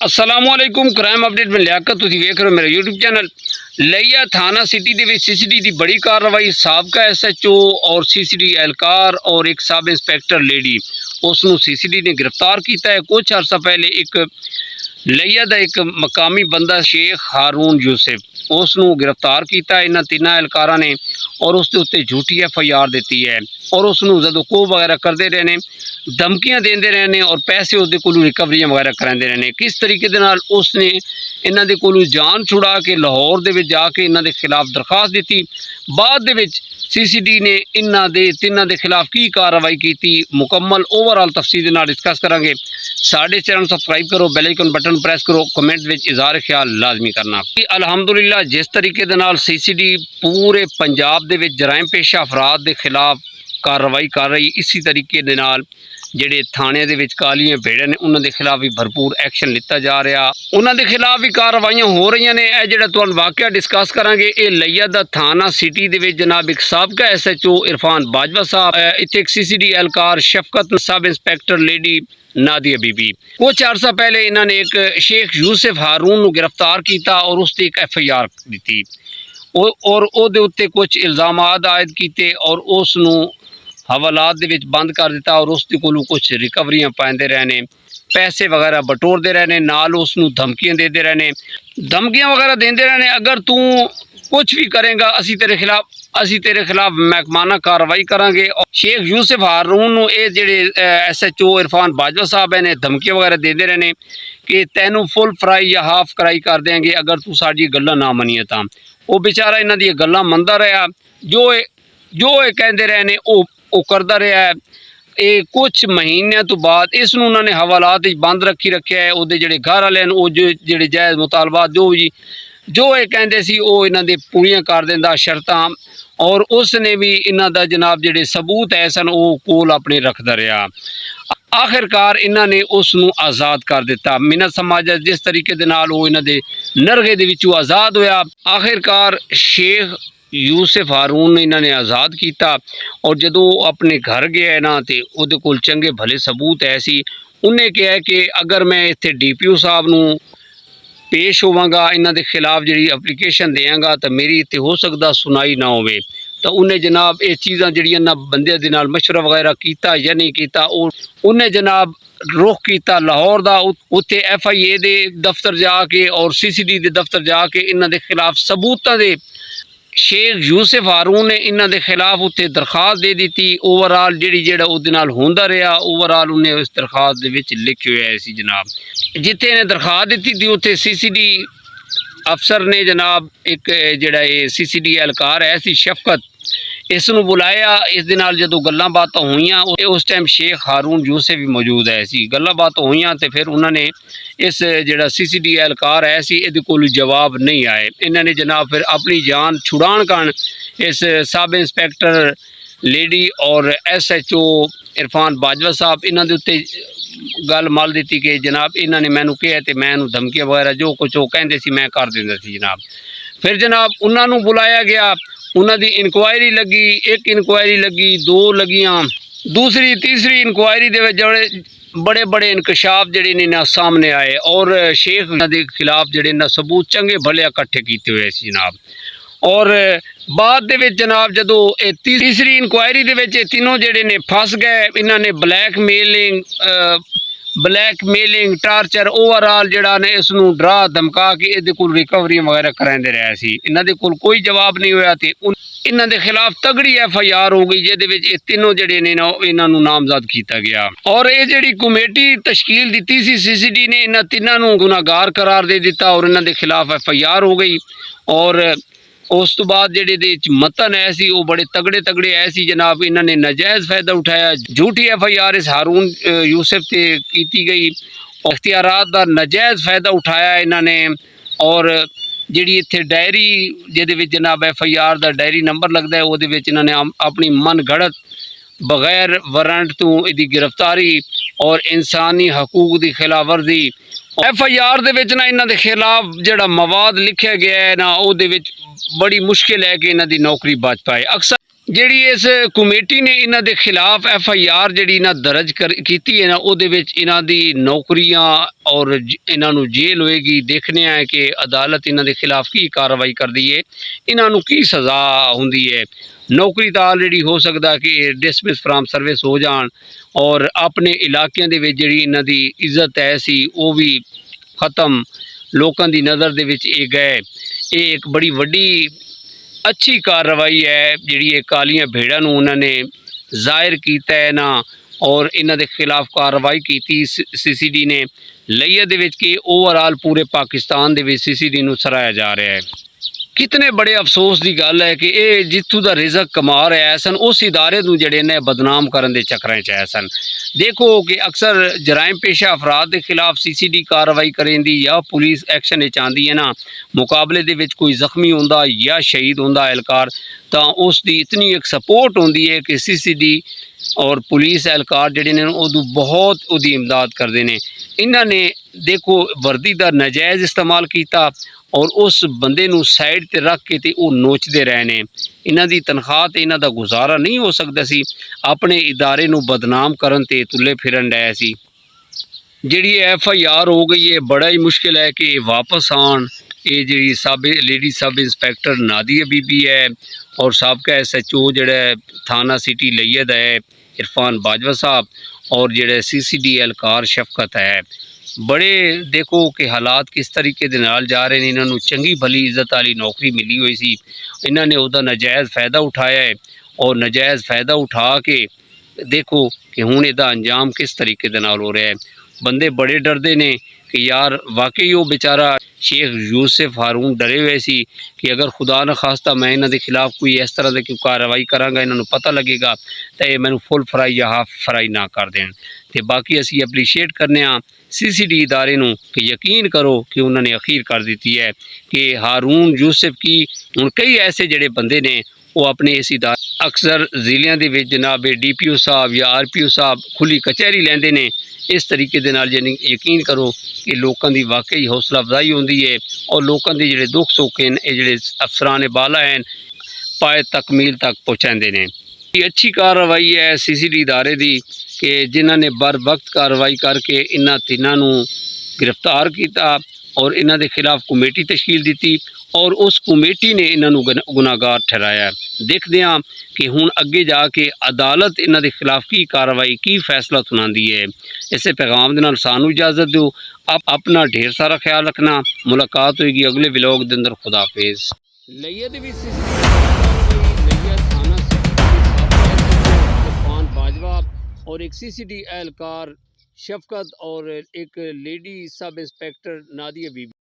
असलामुअलैकुम crime update में लियाकत तुसीं वेख रहे हो मेरा यूट्यूब चैनल। लिया थाना सिटी के सीसीडी की बड़ी कार्रवाई। साबका SHO और CCD एहलकार और एक सब इंस्पैक्टर लेडी उसनू CCD ने गिरफ्तार किया है। कुछ अर्सा पहले एक लिया का एक मकामी बंदा शेख हारून यूसुफ उसनू गिरफ्तार किया इन्होंने तीनों एहलकारा ने और उसके उत्ते झूठी FIR दी है और उसनू जदों वगैरह करते रहे ने, धमकियां देंदे रहे ने और पैसे उसदे कोलों रिकवरियां वगैरह करांदे रहे ने। किस तरीके दे नाल उसने इन्हां दे कोलों जान छुड़ा के लाहौर दे विच जाके इन्हां दे खिलाफ दरखास्त दी। बाद दे विच CCD ने इन्हां दे तिन्हां दे खिलाफ की कार्रवाई की, मुकम्मल ओवरऑल तफसील दे नाल डिस्कस करांगे। साडे चैनल सब्सक्राइब करो, बेल आइकन बटन प्रेस करो, कमेंट विच इज़हार ख्याल लाजमी करना। अलहमदुलिल्लाह जिस तरीके दे नाल CCD पूरे पंजाब दे विच जराइम पेशा अफराद दे खिलाफ कार्रवाई कर रही, इसी तरीके दे नाल ਜਿਹੜੇ थाने ਦੇ ਵਿੱਚ ਕਾਲੀਆਂ ਭੇੜਾਂ ਨੇ ਉਹਨਾਂ ਦੇ ਖਿਲਾਫ ਵੀ ਭਰਪੂਰ ਐਕਸ਼ਨ ਲਿੱਤਾ ਜਾ ਰਿਹਾ। ਉਹਨਾਂ ਦੇ ਖਿਲਾਫ ਵੀ ਕਾਰਵਾਈਆਂ ਹੋ ਰਹੀਆਂ ਨੇ। ਇਹ ਜਿਹੜਾ ਤੁਹਾਨੂੰ ਵਾਕਿਆ ਡਿਸਕਸ ਕਰਾਂਗੇ ਇਹ ਲਿਆ ਦਾ ਥਾਣਾ ਸਿਟੀ ਦੇ ਵਿੱਚ ਜਨਾਬ ਇੱਕ ਸਾਬਕਾ SHO ਇਰਫਾਨ ਬਾਜਵਾ ਸਾਹਿਬ, ਇੱਥੇ ਇੱਕ CCD एहलकार शफकत सब इंस्पैक्टर लेडी नादिया बीबी। कुछ अर्सा पहले इन्होंने एक शेख यूसुफ हारून गिरफ्तार किया और उसकी एक FIR दी और ਉਹਦੇ ਉੱਤੇ कुछ इल्ज़ामात आयद किए और उसनू हवालात दे विच बंद कर दिता और उसके कोलों कुछ रिकवरियां पाते रहे ने, पैसे वगैरह बटोरते रहे ने, नाल उसनू धमकियां देते रहे ने, धमकियां वगैरह देते रहे ने। अगर तू कुछ भी करेगा असी तेरे खिलाफ महकमाना कार्रवाई करांगे। और शेख यूसुफ हारून ये जेडे SHO इरफान बाजवा साहब ने धमकियां वगैरह देते रहे ने कि तैनू फुल फ्राई या हाफ फ्राई कर देंगे अगर तू साडी गल्लां ना मनीए। तां वो बेचारा इन्हां दी गल्लां मनदा रहा, जो कहते रहे ने वो करता रहा है। ये कुछ महीनों तो बाद इसनू उन्होंने हवालात बंद रखा है। वो जोड़े घर वाले वो जोड़े जायज़ मुतालबात जो ये कहते सी वो इन्हां दे पूरियां कर देंदा शर्तां, और उसने भी इन्हां दा जनाब जोड़े सबूत है सन वो कोल अपने रखता रहा। आखिरकार इन्होंने उसनू आज़ाद कर दिता। मिन्नत समाजा जिस तरीके दे नाल वो इन्हां दे नरगे दे विचों आज़ाद होया। आखिरकार शेख यूसुफ हारून ने इन्होंने आज़ाद किया और जदों अपने घर गया ना तो उहदे कोल चंगे भले सबूत है सी। उन्हें कहा कि अगर मैं इत्थे DPO साहब नू पेश होवांगा इन्हां दे खिलाफ जी एप्लीकेशन देंगा तो मेरी इत्थे हो सकता सुनाई ना होवे। तो उन्हें जनाब ये चीज़ां जिहड़ियां ना बंदे दे नाल मशवरा वगैरह किया या नहीं किया, उन्हें जनाब रुख किया लाहौर दा, उत्थे FIA दे दफ्तर जाके और CCD दे दफ्तर जाके इन्हां दे खिलाफ सबूतां दे शेख यूसुफ हारून ने इन्हां दे खिलाफ उत्ते दरखास्त दे दी। ओवरऑल जेड़ा उहदे नाल होंदा रहा ओवरऑल उन्हें उस दरखास्त दे विच लिखे हुए सी जनाब। जिथे इन्हें दरखास्त दी थी उत्थे CCD अफसर ने जनाब एक जेड़ा ये CCD एहलकार है सी शफकत इसनू बुलाया। इस दे नाल जदों गल्लां बातां होईयां उस टाइम शेख हारून यूसुफ भी मौजूद है सी। गल्लां बातां होईयां ते फिर उन्होंने इस जेड़ा CCD एहलकार है सी इहदे कोल जवाब नहीं आए। इन्होंने जनाब फिर अपनी जान छुड़ाण कारण इस सब इंस्पैक्टर लेडी और SHO इरफान बाजवा साहब इन्हां दे उत्ते गल मल दी कि जनाब इन्होंने मैनू कहा तो मैं धमकियां वगैरह जो कुछ वो कहते सी मैं कर देंदा सी जनाब। फिर जनाब उन्होंने बुलाया गया, उन्होंने इंक्वायरी लगी, एक इंक्वायरी लगी, दो लगियां, दूसरी तीसरी इंक्वायरी दे बड़े बड़े इंकशाफ जड़े ने ना सामने आए और शेख के खिलाफ जड़े ना सबूत चंगे भले इकट्ठे किए हुए सी जनाब। और बाद दे विच जनाब जदों तीसरी इंक्वायरी दे विच तीनों जड़े ने फस गए। इन्होंने ब्लैकमेलिंग टार्चर ओवरऑल जड़ा ने इसनू डरा धमका के इहदे कोल रिकवरी वगैरह करांदे रहे सी। इन्हां दे कोल कोई जवाब नहीं होया ते इन्हां दे खिलाफ तगड़ी FIR हो गई जिहदे विच ये तीनों जड़े ने इन्हां नू नामजद किया गया। और ये जिहड़ी कमेटी तश्कील दी सी CCD ने इन्हां तीनों नू गुनाहगार करार दे दिता और इन्हां दे खिलाफ FIR हो गई। और उस तो बाद जेडे मतन है सी वो बड़े तगड़े है सी जनाब। इन्होंने नाजायज़ फ़ायदा उठाया, झूठी FIR इस हारून यूसुफ से की गई, अख्तियारात का नाजायज़ फ़ायदा उठाया इन्होंने। और जी इत्थे डायरी जिहदे जनाब FIR का डायरी नंबर लगता है वो इन्होंने अपनी मन घड़त बगैर वारंट तो इसकी गिरफ्तारी और इंसानी हकूक की खिलाफ वर्जी FIR ना इन्हां दे खिलाफ जिहड़ा मवाद लिखा गया है ना वो बड़ी मुश्किल है कि इन्हां दी नौकरी बच पाए। अक्सर ਜਿਹੜੀ ਇਸ ਕਮੇਟੀ ਨੇ ਇਹਨਾਂ ਦੇ ਖਿਲਾਫ FIR ਜਿਹੜੀ ਇਹਨਾਂ ਦਰਜ ਕੀਤੀ ਹੈ ਨਾ, ਉਹਦੇ ਵਿੱਚ ਇਹਨਾਂ ਦੀ ਨੌਕਰੀਆਂ ਔਰ ਇਹਨਾਂ ਨੂੰ ਜੇਲ੍ਹ ਹੋਏਗੀ। ਦੇਖਦੇ ਆ ਕਿ ਅਦਾਲਤ ਇਹਨਾਂ ਦੇ ਖਿਲਾਫ ਕੀ ਕਾਰਵਾਈ ਕਰਦੀ ਹੈ, ਇਹਨਾਂ ਨੂੰ ਕੀ ਸਜ਼ਾ ਹੁੰਦੀ ਹੈ। ਨੌਕਰੀ ਤਾਂ ਆਲਰੇਡੀ ਹੋ ਸਕਦਾ ਕਿ ਡਿਸਮਿਸ ਫਰਾਮ ਸਰਵਿਸ ਹੋ ਜਾਣ, ਔਰ ਆਪਣੇ ਇਲਾਕਿਆਂ ਦੇ ਵਿੱਚ ਜਿਹੜੀ ਇਹਨਾਂ ਦੀ ਇੱਜ਼ਤ ਹੈ ਸੀ ਉਹ ਵੀ ਖਤਮ, ਲੋਕਾਂ ਦੀ ਨਜ਼ਰ ਦੇ ਵਿੱਚ ਇਹ ਗਏ। ਇਹ ਇੱਕ ਬੜੀ ਵੱਡੀ ਅੱਛੀ ਕਾਰਵਾਈ ਹੈ ਜਿਹੜੀ ਇਹ ਕਾਲੀਆਂ ਭੇੜਾਂ ਨੂੰ ਉਹਨਾਂ ਨੇ ਜ਼ਾਹਿਰ ਕੀਤਾ ਹੈ ਨਾ, ਔਰ ਇਹਨਾਂ ਦੇ ਖਿਲਾਫ ਕਾਰਵਾਈ ਕੀਤੀ CCD ਨੇ। ਲਈਆ ਦੇ ਵਿੱਚ ਕਿ ਓਵਰਆਲ ਪੂਰੇ ਪਾਕਿਸਤਾਨ ਦੇ ਵਿੱਚ CCD ਨੂੰ ਸਰਾਹਿਆ ਜਾ ਰਿਹਾ ਹੈ। ਕਿਤਨੇ ਬੜੇ ਅਫਸੋਸ ਦੀ ਗੱਲ ਹੈ ਕਿ ਇਹ ਜਿੱਥੋਂ ਦਾ ਰਿਜ਼ਕ ਕਮਾ ਰਹੇ ਸਨ ਉਸ ਇਦਾਰੇ ਨੂੰ ਜਿਹੜੇ ਨੇ ਬਦਨਾਮ ਕਰਨ ਦੇ ਚੱਕਰਾਂ 'ਚ ਆਏ ਸਨ। ਦੇਖੋ ਕਿ ਅਕਸਰ ਜਰਾਇਮ ਪੇਸ਼ਾ ਅਫਰਾਦ ਦੇ ਖਿਲਾਫ CCD ਕਾਰਵਾਈ ਕਰੇਂਦੀ ਜਾਂ ਪੁਲਿਸ ਐਕਸ਼ਨ ਵਿੱਚ ਆਉਂਦੀ ਹੈ ਨਾ, ਮੁਕਾਬਲੇ ਦੇ ਵਿੱਚ ਕੋਈ ਜ਼ਖਮੀ ਹੁੰਦਾ ਜਾਂ ਸ਼ਹੀਦ ਹੁੰਦਾ ਅਹਿਲਕਾਰ, ਤਾਂ ਉਸ ਦੀ ਇਤਨੀ ਇੱਕ ਸਪੋਰਟ ਹੁੰਦੀ ਹੈ ਕਿ CCD ਔਰ ਪੁਲਿਸ ਅਹਿਲਕਾਰ ਜਿਹੜੇ ਨੇ ਉਦੋਂ ਬਹੁਤ ਉਹਦੀ ਇਮਦਾਦ ਕਰਦੇ ਨੇ। ਇਹਨਾਂ ਨੇ ਦੇਖੋ ਵਰਦੀ ਦਾ ਨਾਜਾਇਜ਼ ਇਸਤੇਮਾਲ ਕੀਤਾ ਔਰ ਉਸ ਬੰਦੇ ਨੂੰ ਸਾਈਡ ਤੇ ਰੱਖ ਕੇ ਤੇ ਉਹ ਨੋਚਦੇ ਰਹੇ ਨੇ। ਇਹਨਾਂ ਦੀ ਤਨਖਾਹ ਤੇ ਇਹਨਾਂ ਦਾ ਗੁਜ਼ਾਰਾ ਨਹੀਂ ਹੋ ਸਕਦਾ ਸੀ, ਆਪਣੇ ਇਦਾਰੇ ਨੂੰ ਬਦਨਾਮ ਕਰਨ ਤੇ ਤੁਲੇ ਫਿਰਨ ਡਿਆ ਸੀ। ਜਿਹੜੀ FIR ਹੋ ਗਈ ਹੈ, ਬੜਾ ਹੀ ਮੁਸ਼ਕਿਲ ਹੈ ਕਿ ਵਾਪਸ ਆਉਣ। ਇਹ ਜਿਹੜੀ ਲੇਡੀ ਸਬ ਇੰਸਪੈਕਟਰ ਨਾਦੀਆ ਬੀਬੀ ਹੈ ਔਰ ਸਾਬਕਾ SHO ਜਿਹੜਾ ਥਾਣਾ ਸਿਟੀ ਲਈਆ ਦਾ ਹੈ ਇਰਫਾਨ ਬਾਜਵਾ ਸਾਹਿਬ, ਔਰ ਜਿਹੜੇ CCD ਅਹਿਲਕਾਰ ਸ਼ਫਕਤ ਹੈ, ਬੜੇ ਦੇਖੋ ਕਿ ਹਾਲਾਤ ਕਿਸ ਤਰੀਕੇ ਦੇ ਨਾਲ ਜਾ ਰਹੇ ਨੇ। ਇਹਨਾਂ ਨੂੰ ਚੰਗੀ ਭਲੀ ਇੱਜ਼ਤ ਵਾਲੀ ਨੌਕਰੀ ਮਿਲੀ ਹੋਈ ਸੀ, ਇਹਨਾਂ ਨੇ ਉਹਦਾ ਨਾਜਾਇਜ਼ ਫਾਇਦਾ ਉਠਾਇਆ ਹੈ, ਔਰ ਨਾਜਾਇਜ਼ ਫਾਇਦਾ ਉਠਾ ਕੇ ਦੇਖੋ ਕਿ ਹੁਣ ਇਹਦਾ ਅੰਜਾਮ ਕਿਸ ਤਰੀਕੇ ਦੇ ਨਾਲ ਹੋ ਰਿਹਾ ਹੈ। ਬੰਦੇ ਬੜੇ ਡਰਦੇ ਨੇ ਕਿ ਯਾਰ ਵਾਕਈ ਉਹ बेचारा शेख यूसुफ हारून डरे हुए सी कि अगर खुदा न खास्ता मैं इन्हों के खिलाफ कोई इस तरह की कार्रवाई कराँगा, इन्हों पता लगेगा तो ये मैनू फुल फ्राई या हाफ फ्राई ना कर दें। तो बाकी असी अप्रीशिएट करने CCD इदारे नूं कि यकीन करो कि उन्होंने अखीर कर दी है कि हारून यूसुफ की हुण कई ऐसे जड़े बंदे ने वो अपने इस इदारे अक्सर जिलियां दे विच जनाब DPO साहब या RPO साहब खुली कचहरी लैंदे ने। इस तरीके दे नाल यानी यकीन करो कि लोगों की वाकई हौसला अफजाई होंदी है और लोगों के जिहड़े दुख सुख हैं ये जिहड़े अफसरान बाला हैं पाए तक मील तक पहुँचाते हैं। ये अच्छी कार्रवाई है CCD इदारे की कि जिन्हों ने बर वक्त कार्रवाई करके इन्हां तिन्हां नूं गिरफ्तार किया और इन्हां दे खिलाफ कमेटी तश्कील दी और उस कमेटी ने इन्हां नूं गुनाहगार ठहराया। देखते हैं कि हुण अगे जाके अदालत इन्हां दे खिलाफ की कार्रवाई की फैसला सुनाती है। इस पैगाम दे नाल सानू इजाजत दो, आप अपना ढेर सारा ख्याल रखना। मुलाकात होगी अगले व्लॉग दे अंदर। खुदा हाफिज़। लइया दे विच लइया थाना इरफान बाजवा और एक CCD एहलकार शफकत और एक लेडी सब इंस्पेक्टर नादिया बीबी।